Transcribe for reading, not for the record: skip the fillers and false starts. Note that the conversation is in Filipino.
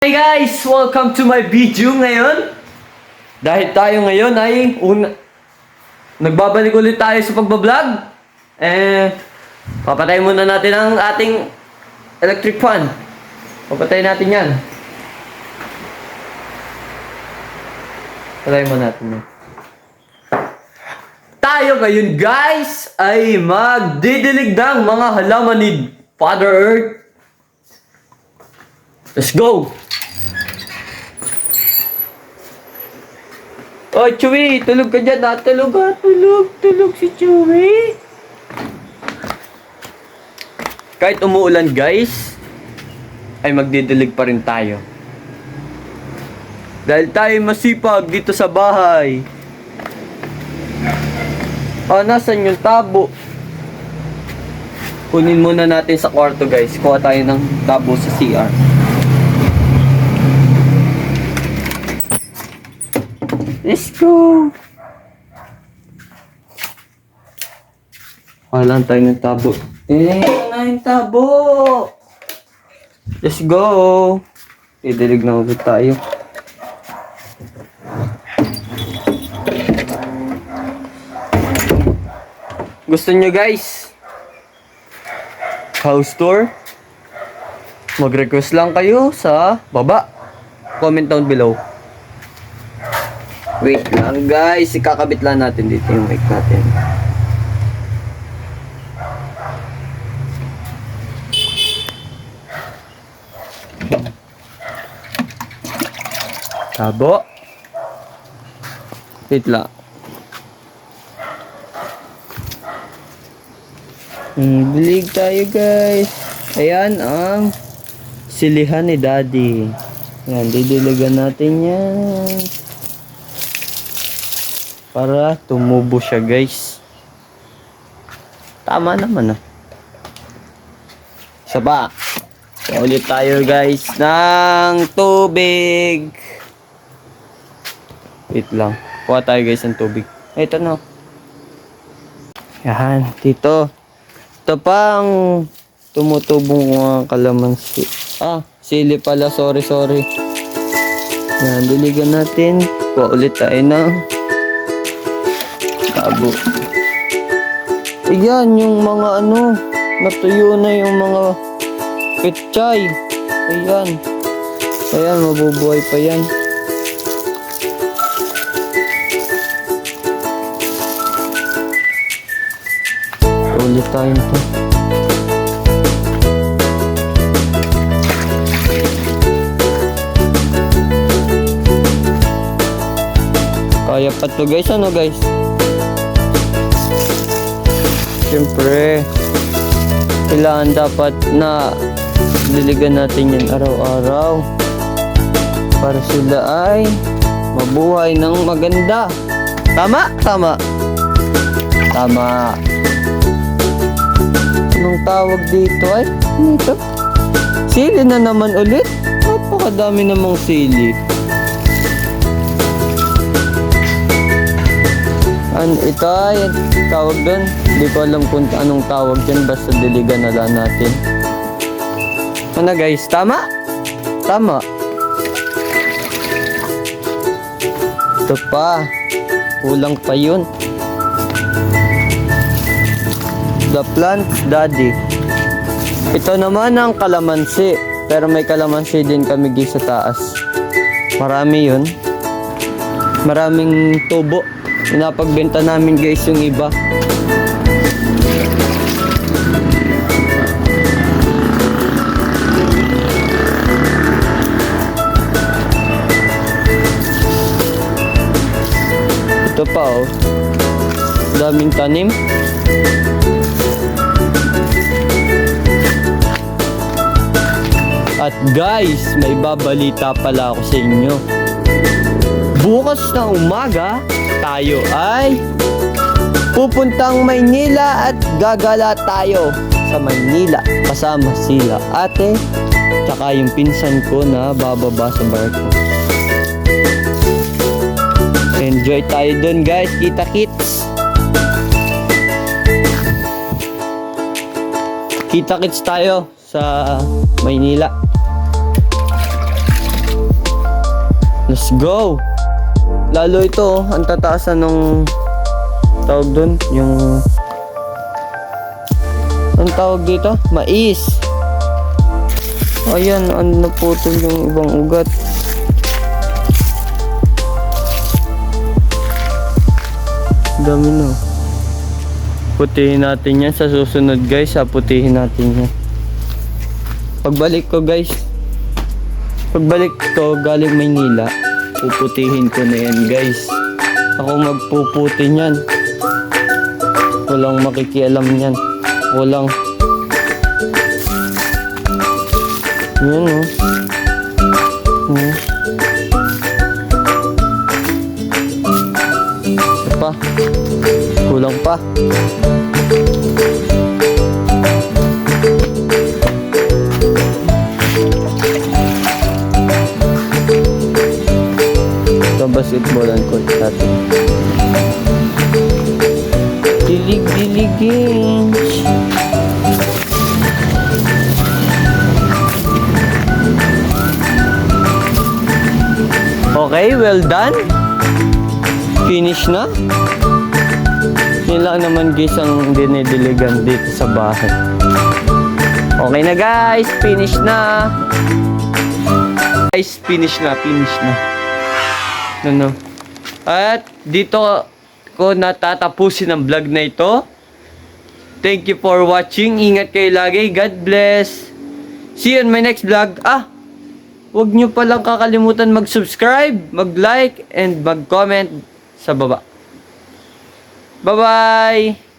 Hey guys! Welcome to my video ngayon. Dahil tayo ngayon ay nagbabalik ulit tayo sa pagbablog. Papatayin muna natin ang ating electric fan. Papatayin natin yan. Patayin muna natin yan. Tayo ngayon guys ay magdidilig ng mga halaman ni Father Earth. Let's go! Oh, Chewy! Tulog ka dyan ha! Tulog ha! Tulog si Chewy! Kahit umuulan guys, ay magdidilig pa rin tayo. Dahil tayo masipag dito sa bahay. Oh, nasan yung tabo? Kunin muna natin sa kwarto guys. Kuha tayo ng tabo sa CR. Let's go! Wala tayo ng tabo. Wala yung tabo! Let's go! Idilig na ulit tayo. Gusto nyo guys? House tour? Mag-request lang kayo sa baba. Comment down below. Wait lang guys, ikakabit lang natin dito yung mic natin. Tabo. Wait lang. Bilig tayo guys. Ayan ang silihan ni Daddy. Ayan, didiligan natin yan. Para tumubo siya guys. Tama naman ah. Isa pa. Ulit tayo guys ng tubig. Wait lang. Kuha tayo guys ng tubig. Ito na. Yan. Dito. Ito pa ang tumutubong kalamansi. Sili pala. Sorry. Yan. Diligan natin. Kuha ulit tayo ng tabo. Ayan, yung mga natuyo na yung mga petchay. Ayan, mabubuhay pa yan. Ulit tayo ito. Kaya pa to guys, guys? Siyempre, kailangan dapat na diligan natin yan araw-araw para sila ay mabuhay ng maganda. Tama? Anong tawag dito ay? Ito? Sili na naman ulit. Napakadami namang sili. Ito ay tawag doon. Hindi ko alam kung anong tawag dyan. Basta diligan na lang natin. Ano guys? Tama? Ito pa. Kulang pa yun. The plant daddy. Ito naman ang kalamansi. Pero may kalamansi din kami sa taas. Marami yun. Maraming tubo. Pinapagbenta namin guys yung iba. Ito pa daming tanim. At guys, may babalita pala ako sa inyo. Bukas na umaga tayo ay pupuntang Maynila at gagala tayo sa Maynila kasama sila ate tsaka yung pinsan ko na bababa sa barko. Enjoy tayo dun guys, kita-kits tayo sa Maynila. Let's go! Lalo ito, ang tataasan ng tawag doon, yung ang tawag dito, mais. Ayan, ano naputol yung ibang ugat. Dami no. Putihin natin yan sa susunod guys, putihin natin yan. Pagbalik ko guys, pagbalik ko galing Maynila, puputihin ko na yan guys. Ako magpuputi niyan. Walang makikialam yan. Walang. Yan o. Ito pa. Kulang pa. Ito basketballan ko natin. Dilig-diligin. Okay, well done. Finish na. Yun lang naman guys ang dinidiligan dito sa bahay. Okay na guys, finish na. Guys, finish na. Ano? At dito ko natatapusin ang vlog na ito. Thank you for watching. Ingat kayo lagi. God bless. See you in my next vlog. Huwag nyo palang kakalimutan mag-subscribe, mag-like, and mag-comment sa baba. Bye-bye!